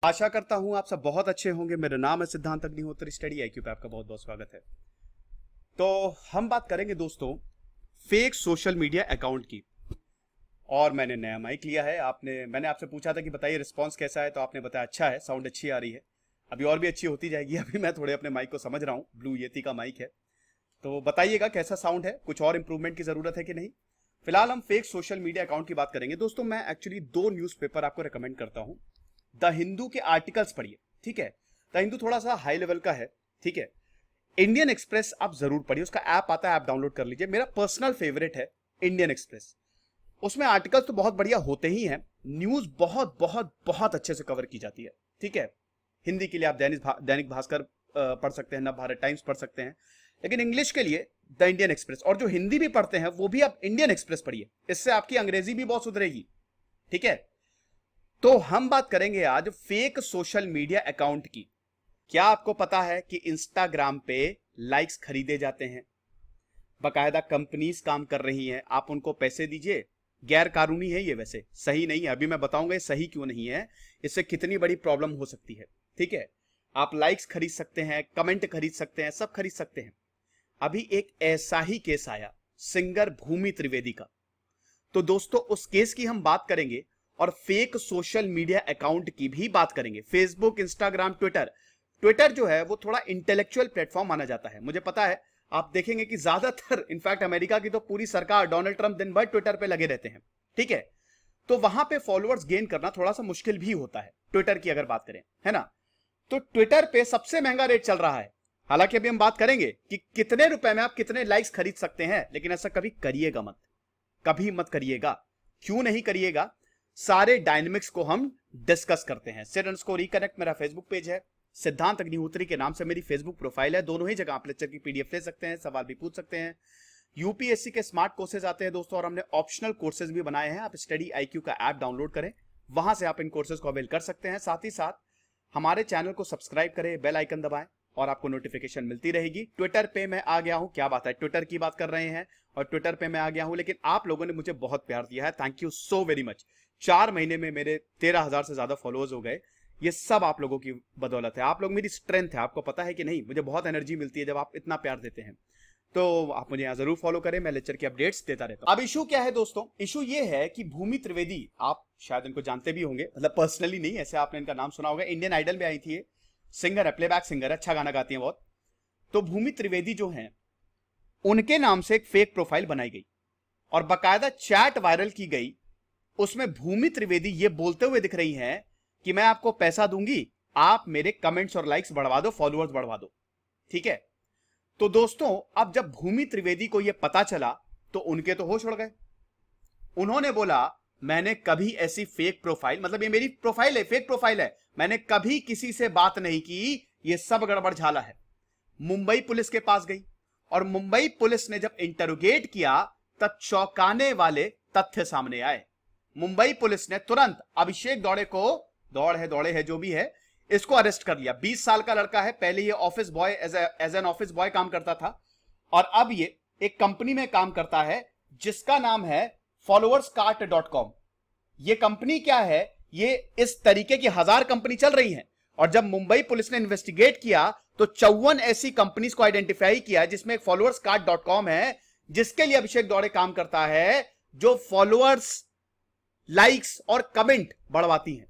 आशा करता हूं आप सब बहुत अच्छे होंगे। मेरा नाम है सिद्धांत अग्निहोत्री, स्टडी आईक्यू पे आपका बहुत बहुत स्वागत है। तो हम बात करेंगे दोस्तों फेक सोशल मीडिया अकाउंट की। और मैंने नया माइक लिया है। मैंने आपसे पूछा था कि बताइए रिस्पांस कैसा है, तो आपने बताया अच्छा है, साउंड अच्छी आ रही है। अभी और भी अच्छी होती जाएगी। अभी मैं थोड़े अपने माइक को समझ रहा हूँ। ब्लू येती का माइक है, तो बताइएगा कैसा साउंड है, कुछ और इंप्रूवमेंट की जरूरत है कि नहीं। फिलहाल हम फेक सोशल मीडिया अकाउंट की बात करेंगे। दोस्तों मैं एक्चुअली दो न्यूज़पेपर आपको रिकमेंड करता हूं। द हिंदू के आर्टिकल्स पढ़िए, ठीक है। द हिंदू थोड़ा सा हाई लेवल का है, ठीक है। इंडियन एक्सप्रेस आप जरूर पढ़िए, उसका ऐप आता है, ऐप डाउनलोड कर लीजिए। मेरा पर्सनल फेवरेट है इंडियन एक्सप्रेस। उसमें आर्टिकल्स तो बहुत बढ़िया होते ही हैं, न्यूज बहुत बहुत बहुत अच्छे से कवर की जाती है, ठीक है। हिंदी के लिए आप दैनिक भास्कर पढ़ सकते हैं, नव भारत टाइम्स पढ़ सकते हैं, लेकिन इंग्लिश के लिए द इंडियन एक्सप्रेस। और जो हिंदी भी पढ़ते हैं वो भी आप इंडियन एक्सप्रेस पढ़िए, इससे आपकी अंग्रेजी भी बहुत सुधरेगी, ठीक है। तो हम बात करेंगे आज फेक सोशल मीडिया अकाउंट की। क्या आपको पता है कि इंस्टाग्राम पे लाइक्स खरीदे जाते हैं? बकायदा कंपनीज काम कर रही हैं, आप उनको पैसे दीजिए। गैर कानूनी है ये, वैसे सही नहीं है। अभी मैं बताऊंगा ये सही क्यों नहीं है, इससे कितनी बड़ी प्रॉब्लम हो सकती है, ठीक है। आप लाइक्स खरीद सकते हैं, कमेंट खरीद सकते हैं, सब खरीद सकते हैं। अभी एक ऐसा ही केस आया सिंगर भूमि त्रिवेदी का। तो दोस्तों उस केस की हम बात करेंगे और फेक सोशल मीडिया अकाउंट की भी बात करेंगे। फेसबुक, इंस्टाग्राम, ट्विटर जो है वो थोड़ा इंटेलेक्चुअल प्लेटफॉर्म माना जाता है, मुझे पता है। आप देखेंगे कि ज्यादातर इनफैक्ट अमेरिका की तो पूरी सरकार, डोनाल्ड ट्रंप दिन भर ट्विटर पे लगे रहते हैं, ठीक है। तो वहां पे फॉलोअर्स गेन करना थोड़ा सा मुश्किल भी होता है, ट्विटर की अगर बात करें, है ना। तो ट्विटर पे सबसे महंगा रेट चल रहा है। हालांकि अभी हम बात करेंगे कि कितने रुपए में आप कितने लाइक्स खरीद सकते हैं, लेकिन ऐसा कभी करिएगा मत, कभी मत करिएगा। क्यों नहीं करिएगा, सारे डायनेमिक्स को हम डिस्कस करते हैं। सिर्फ रिकनेक्ट मेरा फेसबुक पेज है, सिद्धांत अग्निहोत्री के नाम से मेरी फेसबुक प्रोफाइल है। दोनों ही जगह आप लेक्चर की पीडीएफ ले सकते हैं, सवाल भी पूछ सकते हैं। यूपीएससी के स्मार्ट कोर्सेज आते हैं दोस्तों, और हमने ऑप्शनल कोर्सेज भी बनाए हैं। आप स्टडी आईक्यू का ऐप डाउनलोड करें, वहां से आप इन कोर्सेज को अवेल कर सकते हैं। साथ ही साथ हमारे चैनल को सब्सक्राइब करें, बेल आइकन दबाएं और आपको नोटिफिकेशन मिलती रहेगी। ट्विटर पे मैं आ गया हूं, क्या बात है, ट्विटर की बात कर रहे हैं और ट्विटर पे मैं आ गया हूं। लेकिन आप लोगों ने मुझे बहुत प्यार दिया है, thank you so very much. 4 महीने में मेरे 13,000 से ज्यादा फॉलोअर्स हो गए। ये सब आप लोगों की बदौलत है, आप लोग मेरी स्ट्रेंथ है। आपको पता है कि नहीं, मुझे बहुत एनर्जी मिलती है जब आप इतना प्यार देते हैं। तो आप मुझे यहां जरूर फॉलो करें, मैं लेक्चर की अपडेट्स देता रहता हूं। अब इशू क्या है दोस्तों, इशू ये है कि भूमि त्रिवेदी, आप शायद इनको जानते भी होंगे, मतलब पर्सनली नहीं, ऐसे आपने इनका नाम सुना होगा। इंडियन आइडल में आई थी ये, सिंगर है, प्लेबैक सिंगर है, अच्छा गाना गाती है बहुत। तो भूमि त्रिवेदी जो हैं, उनके नाम से एक फेक प्रोफाइल बनाई गई और बकायदा चैट वायरल की गई। उसमें भूमि त्रिवेदी ये बोलते हुए दिख रही हैं कि मैं आपको पैसा दूंगी, आप मेरे कमेंट्स और लाइक्स बढ़वा दो, फॉलोअर्स बढ़वा दो, ठीक है। तो दोस्तों अब जब भूमि त्रिवेदी को यह पता चला तो उनके तो होश उड़ गए। उन्होंने बोला मैंने कभी ऐसी फेक प्रोफाइल, मतलब ये मेरी प्रोफाइल है, फेक प्रोफाइल है, मैंने कभी किसी से बात नहीं की, ये सब गड़बड़ झाला है। मुंबई पुलिस के पास गई और मुंबई पुलिस ने जब इंटरोगेट किया तब चौंकाने वाले तथ्य सामने आए। मुंबई पुलिस ने तुरंत अभिषेक दौड़े है जो भी है, इसको अरेस्ट कर लिया। 20 साल का लड़का है, पहले ये office boy, as an office boy काम करता था और अब ये एक कंपनी में काम करता है जिसका नाम है followerscart.com। ये कंपनी क्या है, ये इस तरीके की 1000 कंपनी चल रही हैं। और जब मुंबई पुलिस ने इन्वेस्टिगेट किया तो 54 ऐसी कंपनीज को आइडेंटिफाई किया जिसमें followerscart.com है, जिसके लिए अभिषेक दौड़े काम करता है, जो फॉलोअर्स, लाइक्स और कमेंट बढ़वाती हैं।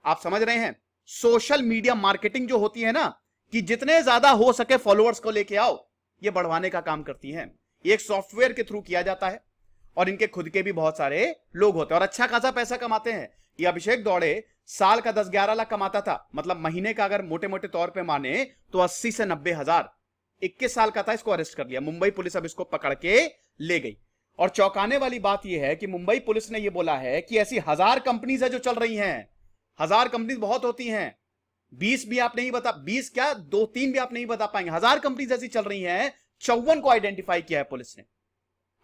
आप समझ रहे हैं, सोशल मीडिया मार्केटिंग जो होती है ना, कि जितने ज्यादा हो सके फॉलोअर्स को लेके आओ, ये बढ़वाने का काम करती हैं। ये एक सॉफ्टवेयर के थ्रू किया जाता है और इनके खुद के भी बहुत सारे लोग होते हैं और अच्छा खासा पैसा कमाते हैं। ये अभिषेक दौड़े साल का 10-11 लाख कमाता था, मतलब महीने का अगर मोटे मोटे तौर पे माने तो 80 से 90 हजार। 21 साल का था, इसको अरेस्ट कर लिया मुंबई पुलिस, अब इसको पकड़ के ले गई। और चौंकाने वाली बात यह है कि मुंबई पुलिस ने यह बोला है कि ऐसी 1000 कंपनीज है जो चल रही हैं। 1000 कंपनीज बहुत होती हैं, 20 भी आप नहीं बता, 20 क्या 2-3 भी आप नहीं बता पाएंगे, 1000 कंपनीज ऐसी चल रही हैं। 54 को आइडेंटिफाई किया है पुलिस ने,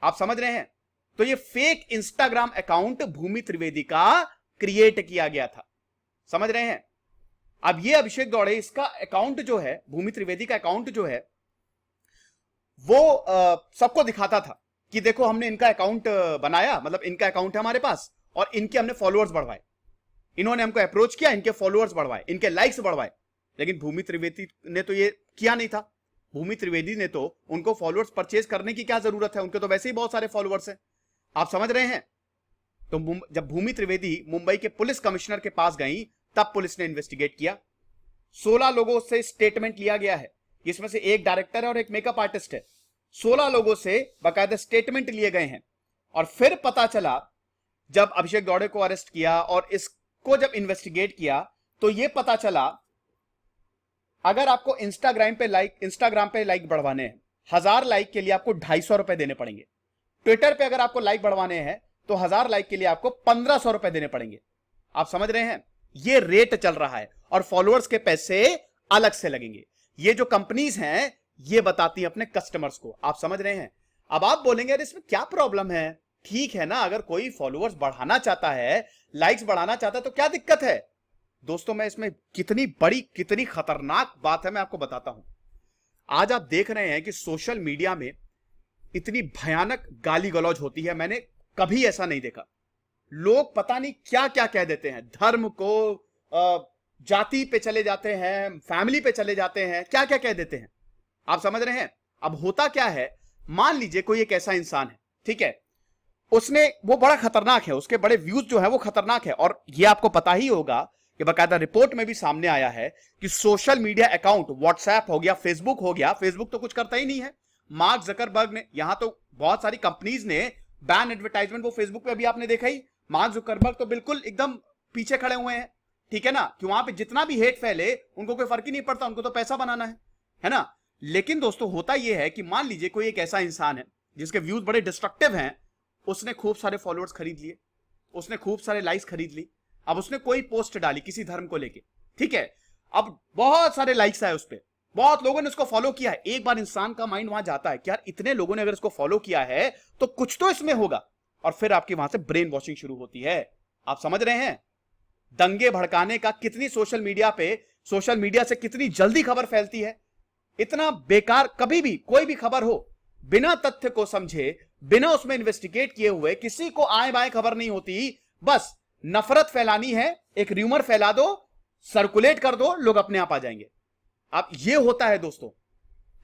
आप समझ रहे हैं। तो ये फेक इंस्टाग्राम अकाउंट भूमि त्रिवेदी का क्रिएट किया गया था, समझ रहे हैं। अब ये अभिषेक दौड़े, इसका अकाउंट जो है, भूमि त्रिवेदी का अकाउंट जो है, वो सबको दिखाता था कि देखो हमने इनका अकाउंट बनाया, मतलब इनका अकाउंट है हमारे पास और इनके हमने फॉलोअर्स बढ़वाए। इन्होंने हमको अप्रोच किया, इनके फॉलोअर्स बढ़वाए, इनके लाइक्स बढ़वाए, लेकिन भूमि त्रिवेदी ने तो ये किया नहीं था। भूमि त्रिवेदी ने तो उनको फॉलोअर्स परचेज करने की क्या जरूरत है, उनके तो वैसे ही बहुत सारे फॉलोअर्स हैं। आप समझ रहे हैं? तो जब भूमि त्रिवेदी मुंबई के पुलिस कमिश्नर के पास गई, तब पुलिस ने इन्वेस्टिगेट किया। 16 लोगों से स्टेटमेंट लिया गया है, जिसमें से एक डायरेक्टर है और एक मेकअप आर्टिस्ट है। 16 लोगों से बाकायदा स्टेटमेंट लिए गए हैं। और फिर पता चला, जब अभिषेक दौड़े को अरेस्ट किया और इसको जब इन्वेस्टिगेट किया, तो यह पता चला अगर आपको इंस्टाग्राम पे लाइक बढ़वाने हैं, 1000 लाइक के लिए आपको 250 रुपए देने पड़ेंगे। ट्विटर पे अगर आपको लाइक बढ़वाने हैं तो 1000 लाइक के लिए आपको 1500 रुपए देने पड़ेंगे। आप समझ रहे हैं? ये रेट चल रहा है और फॉलोअर्स के पैसे अलग से लगेंगे। ये जो कंपनीज हैं ये बताती हैं अपने कस्टमर्स को। आप समझ रहे हैं? अब आप बोलेंगे अरे इसमें क्या प्रॉब्लम है? ठीक है ना, अगर कोई फॉलोअर्स बढ़ाना चाहता है, लाइक्स बढ़ाना चाहता है, तो क्या दिक्कत है? दोस्तों, मैं इसमें कितनी बड़ी, कितनी खतरनाक बात है मैं आपको बताता हूं। आज आप देख रहे हैं कि सोशल मीडिया में इतनी भयानक गाली गलौज होती है, मैंने कभी ऐसा नहीं देखा। लोग पता नहीं क्या क्या कह देते हैं, धर्म को, जाति पे चले जाते हैं, फैमिली पे चले जाते हैं, क्या क्या कह देते हैं। आप समझ रहे हैं? अब होता क्या है, मान लीजिए कोई एक ऐसा इंसान है, ठीक है, वो बड़ा खतरनाक है, उसके बड़े व्यूज जो है वो खतरनाक है। और ये आपको पता ही होगा कि बाकायदा रिपोर्ट में भी सामने आया है कि सोशल मीडिया अकाउंट, व्हाट्सएप हो गया, फेसबुक हो गया, फेसबुक तो कुछ करता ही नहीं है। मार्क जकरबर्ग ने, यहां तो बहुत सारी कंपनीज ने बैन एडवर्टाइजमेंट, वो फेसबुक पे भी आपने देखा ही। मार्क जकरबर्ग तो बिल्कुल एकदम पीछे खड़े हुए हैं, ठीक है ना, कि वहां पे जितना भी हेट फैले उनको कोई फर्क ही नहीं पड़ता, उनको तो पैसा बनाना है ना। लेकिन दोस्तों, होता यह है कि मान लीजिए कोई एक ऐसा इंसान है जिसके व्यूज बड़े डिस्ट्रक्टिव हैं, उसने खूब सारे फॉलोअर्स खरीद लिए, उसने खूब सारे लाइक्स खरीद ली। अब उसने कोई पोस्ट डाली किसी धर्म को लेके, ठीक है, अब बहुत सारे लाइक्स आए उस पर, बहुत लोगों ने उसको फॉलो किया है। एक बार इंसान का माइंड वहां जाता है कि यार इतने लोगों ने अगर इसको फॉलो किया है तो कुछ तो इसमें होगा, और फिर आपकी वहां से ब्रेन वॉशिंग शुरू होती है। आप समझ रहे हैं? दंगे भड़काने का कितनी सोशल मीडिया से कितनी जल्दी खबर फैलती है। इतना बेकार, कभी भी कोई भी खबर हो, बिना तथ्य को समझे, बिना उसमें इन्वेस्टिगेट किए हुए किसी को आए बाएं खबर नहीं होती। बस नफरत फैलानी है, एक र्यूमर फैला दो, सर्कुलेट कर दो, लोग अपने आप आ जाएंगे। अब ये होता है दोस्तों।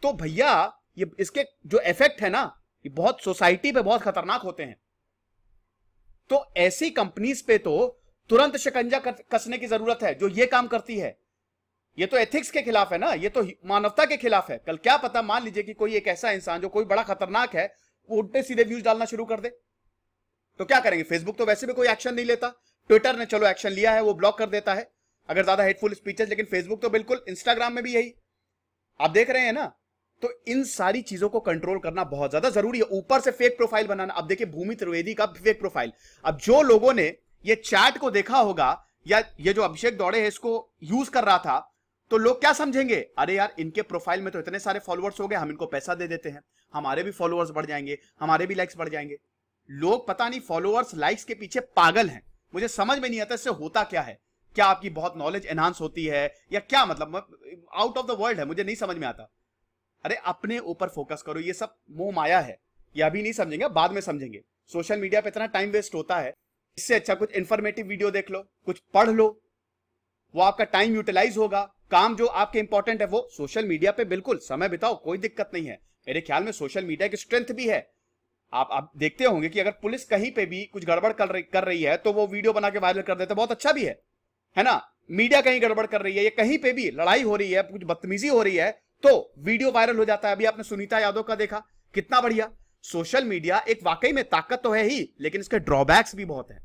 तो भैया, ये इसके जो इफेक्ट है ना, ये बहुत सोसाइटी पे बहुत खतरनाक होते हैं। तो ऐसी कंपनीज पे तो तुरंत शिकंजा कसने की जरूरत है जो ये काम करती है। ये तो एथिक्स के खिलाफ है ना, ये तो मानवता के खिलाफ है। कल क्या पता, मान लीजिए कि कोई एक ऐसा इंसान जो कोई बड़ा खतरनाक है, वो उल्टे सीधे व्यूज डालना शुरू कर दे, तो क्या करेंगे? फेसबुक तो वैसे भी कोई एक्शन नहीं लेता, ट्विटर ने चलो एक्शन लिया है, वो ब्लॉक कर देता है अगर ज्यादा हेटफुल स्पीचेस, लेकिन फेसबुक तो बिल्कुल, इंस्टाग्राम में भी यही आप देख रहे हैं ना। तो इन सारी चीजों को कंट्रोल करना बहुत ज्यादा जरूरी है। ऊपर से फेक प्रोफाइल बनाना, अब देखिए भूमि त्रिवेदी का फेक प्रोफाइल। अब जो लोगों ने ये चैट को देखा होगा, या ये जो अभिषेक दौड़े है इसको यूज कर रहा था, तो लोग क्या समझेंगे, अरे यार इनके प्रोफाइल में तो इतने सारे फॉलोअर्स हो गए, हम इनको पैसा दे देते हैं, हमारे भी फॉलोअर्स बढ़ जाएंगे, हमारे भी लाइक्स बढ़ जाएंगे। लोग पता नहीं फॉलोअर्स लाइक्स के पीछे पागल हैं। मुझे समझ में नहीं आता इससे होता क्या है। क्या आपकी बहुत नॉलेज एनहांस होती है या क्या, मतलब आउट ऑफ द वर्ल्ड है, मुझे नहीं समझ में आता। अरे अपने ऊपर फोकस करो, ये सब मोह माया है, ये अभी नहीं समझेंगे, बाद में समझेंगे। सोशल मीडिया पे इतना टाइम वेस्ट होता है, इससे अच्छा कुछ इंफॉर्मेटिव वीडियो देख लो, कुछ पढ़ लो, वो आपका टाइम यूटिलाइज होगा। काम जो आपके इंपॉर्टेंट है वो सोशल मीडिया पे बिल्कुल समय बिताओ, कोई दिक्कत नहीं है। मेरे ख्याल में सोशल मीडिया की स्ट्रेंथ भी है। आप देखते होंगे कि अगर पुलिस कहीं पे भी कुछ गड़बड़ कर रही है तो वो वीडियो बना के वायरल कर देते, बहुत अच्छा भी है ना। मीडिया कहीं गड़बड़ कर रही है या कहीं पे भी लड़ाई हो रही है, कुछ बदतमीजी हो रही है, तो वीडियो वायरल हो जाता है। अभी आपने सुनीता यादव का देखा, कितना बढ़िया। सोशल मीडिया एक वाकई में ताकत तो है ही, लेकिन इसके ड्रॉबैक्स भी बहुत है,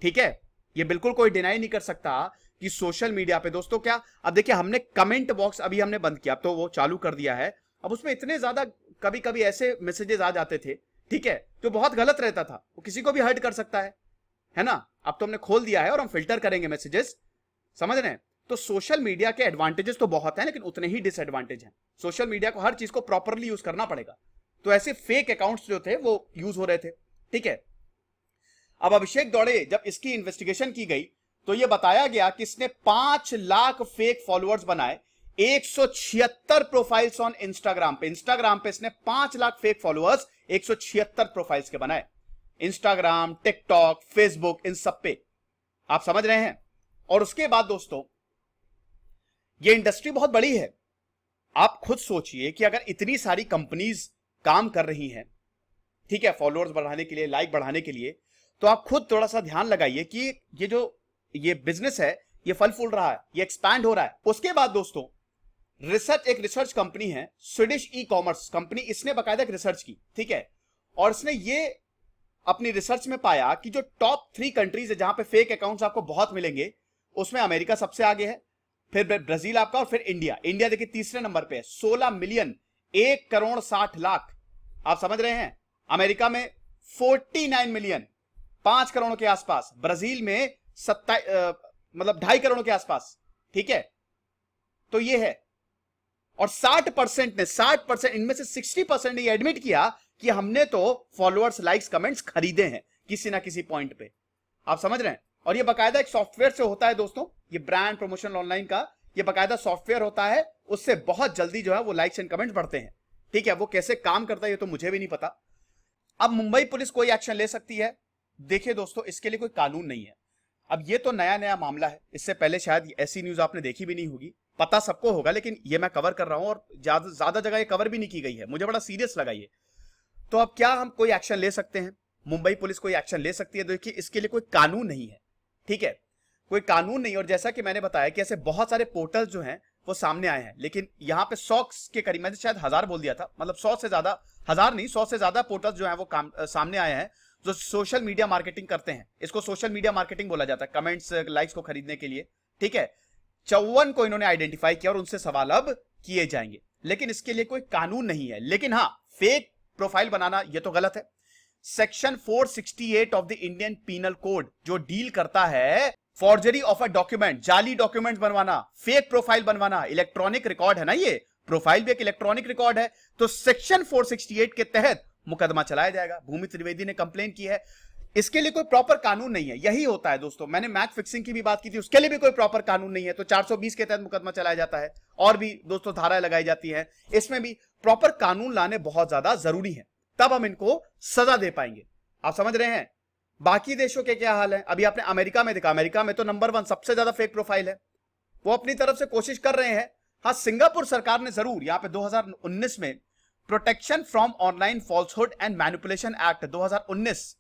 ठीक है। ये बिल्कुल कोई डिनाई नहीं कर सकता कि सोशल मीडिया पे दोस्तों क्या, अब देखिए हमने कमेंट बॉक्स अभी हमने बंद किया, अब तो वो चालू कर दिया है। अब उसमें इतने ज्यादा कभी कभी ऐसे मैसेजेस आ जाते थे, ठीक है, जो बहुत गलत रहता था, वो किसी को भी हर्ट कर सकता है ना। अब तो हमने खोल दिया है और हम फिल्टर करेंगे मैसेजेस, समझ रहे हैं। तो सोशल मीडिया के एडवांटेजेस तो बहुत हैं, लेकिन उतने ही डिसएडवांटेज हैं। सोशल मीडिया को हर चीज को प्रॉपरली यूज करना पड़ेगा। तो ऐसे फेक अकाउंट्स जो थे वो यूज हो रहे थे, ठीक है। अब अभिषेक दौड़े, जब इसकी इन्वेस्टिगेशन की गई तो यह बताया गया कि इसने 5 लाख फेक फॉलोअर्स बनाए, 176 प्रोफाइल्स ऑन इंस्टाग्राम पे इसने 5 लाख फेक फॉलोअर्स 176 प्रोफाइल्स के बनाए। इंस्टाग्राम, टिकटॉक, फेसबुक, इन सब पे। आप समझ रहे हैं। और उसके बाद दोस्तों ये इंडस्ट्री बहुत बड़ी है। आप खुद सोचिए कि अगर इतनी सारी कंपनीज काम कर रही हैं, ठीक है, फॉलोअर्स बढ़ाने के लिए, लाइक बढ़ाने के लिए, तो आप खुद थोड़ा सा ध्यान लगाइए कि ये बिजनेस है, ये फल फूल रहा है, ये एक्सपैंड हो रहा है। उसके बाद दोस्तों एक रिसर्च कंपनी है, स्वीडिश ई कॉमर्स कंपनी, इसने बाकायदा एक रिसर्च की, ठीक है, और इसने ये अपनी रिसर्च में पाया कि जो टॉप 3 कंट्रीज है जहां पे फेक अकाउंट्स आपको बहुत मिलेंगे, उसमें अमेरिका सबसे आगे है, फिर ब्राजील आपका, और फिर इंडिया। इंडिया देखिए तीसरे नंबर पे है, 16 मिलियन, 1 करोड़ 60 लाख। आप समझ रहे हैं? अमेरिका में 49 मिलियन, 5 करोड़ के आसपास। ब्राजील में 2.5 करोड़ के आसपास, ठीक है। तो ये है, और 60% इनमें से 60% ने एडमिट किया कि हमने तो फॉलोअर्स, लाइक्स, कमेंट्स खरीदे हैं किसी ना किसी पॉइंट पे। आप समझ रहे हैं? और ये बकायदा एक सॉफ्टवेयर से होता है दोस्तों, ये ब्रांड प्रमोशन ऑनलाइन का ये बकायदा सॉफ्टवेयर होता है, उससे बहुत जल्दी जो है वो लाइक्स एंड कमेंट्स बढ़ते हैं, ठीक है। वो कैसे काम करता है ये तो मुझे भी नहीं पता। अब मुंबई पुलिस कोई एक्शन ले सकती है? देखिए दोस्तों, इसके लिए कोई कानून नहीं है। अब ये तो नया नया मामला है, इससे पहले शायद ऐसी न्यूज आपने देखी भी नहीं होगी, पता सबको होगा, लेकिन ये मैं कवर कर रहा हूं और ज्यादा जगह ये कवर भी नहीं की गई है, मुझे बड़ा सीरियस लगा ये। तो अब क्या हम कोई एक्शन ले सकते हैं? मुंबई पुलिस कोई एक्शन ले सकती है? देखिए, इसके लिए कोई कानून नहीं है, ठीक है, कोई कानून नहीं। और जैसा कि मैंने बताया कि ऐसे बहुत सारे पोर्टल जो हैं वो सामने आए हैं, लेकिन यहां पे 100 के करीब, मैंने शायद 1000 बोल दिया था, मतलब 100 से ज्यादा, 1000 नहीं, 100 से ज्यादा पोर्टल जो है वो सामने आए हैं जो सोशल मीडिया मार्केटिंग करते हैं। इसको सोशल मीडिया मार्केटिंग बोला जाता है, कमेंट्स, लाइक्स को खरीदने के लिए, ठीक है। 54 को इन्होंने आइडेंटिफाई किया और उनसे सवाल अब किए जाएंगे, लेकिन इसके लिए कोई कानून नहीं है। लेकिन हाँ, फेक प्रोफाइल बनाना ये तो गलत है। Section 468 of the Indian penal code जो डील करता है फॉर्जरी ऑफ अ डॉक्यूमेंट, जाली डॉक्यूमेंट बनवाना, फेक प्रोफाइल बनवाना, इलेक्ट्रॉनिक रिकॉर्ड है ना, ये प्रोफाइल भी एक इलेक्ट्रॉनिक रिकॉर्ड है, तो सेक्शन 468 के तहत मुकदमा चलाया जाएगा। भूमि त्रिवेदी ने कंप्लेन की है, इसके लिए कोई प्रॉपर कानून नहीं है। यही होता है दोस्तों, मैंने मैच फिक्सिंग की भी बात की थी, उसके लिए भी कोई प्रॉपर कानून नहीं है, तो 420 के तहत मुकदमा चलाया जाता है, और भी दोस्तों धाराएं लगाई जाती है। इसमें भी प्रॉपर कानून लाने बहुत ज्यादा जरूरी है, तब हम इनको सजा दे पाएंगे। आप समझ रहे हैं? बाकी देशों के क्या हाल है? अभी आपने अमेरिका में देखा, अमेरिका में तो नंबर 1 सबसे ज्यादा फेक प्रोफाइल है, वो अपनी तरफ से कोशिश कर रहे हैं। हाँ, सिंगापुर सरकार ने जरूर यहां पे 2019 में protection from online falsehood and manipulation act 2019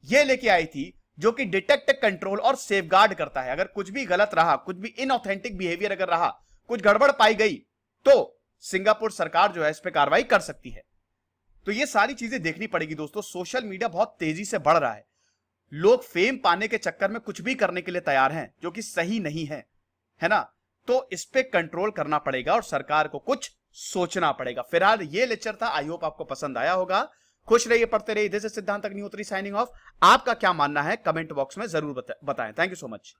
ये लेके आई थी, जो कि डिटेक्ट, कंट्रोल और सेफगार्ड करता है। अगर कुछ भी गलत रहा, कुछ भी इनऑथेंटिक बिहेवियर अगर रहा, कुछ गड़बड़ पाई गई, तो सिंगापुर सरकार जो है इस पर कार्रवाई कर सकती है। तो ये सारी चीजें देखनी पड़ेगी दोस्तों। सोशल मीडिया बहुत तेजी से बढ़ रहा है, लोग फेम पाने के चक्कर में कुछ भी करने के लिए तैयार हैं, जो कि सही नहीं है ना। तो इस पे कंट्रोल करना पड़ेगा और सरकार को कुछ सोचना पड़ेगा। फिलहाल ये लेक्चर था, आई होप आपको पसंद आया होगा। खुश रहिए, पढ़ते रहिए। दिस इज सिद्धांत अग्निहोत्री साइनिंग ऑफ। आपका क्या मानना है कमेंट बॉक्स में जरूर बताएं। Thank you so much.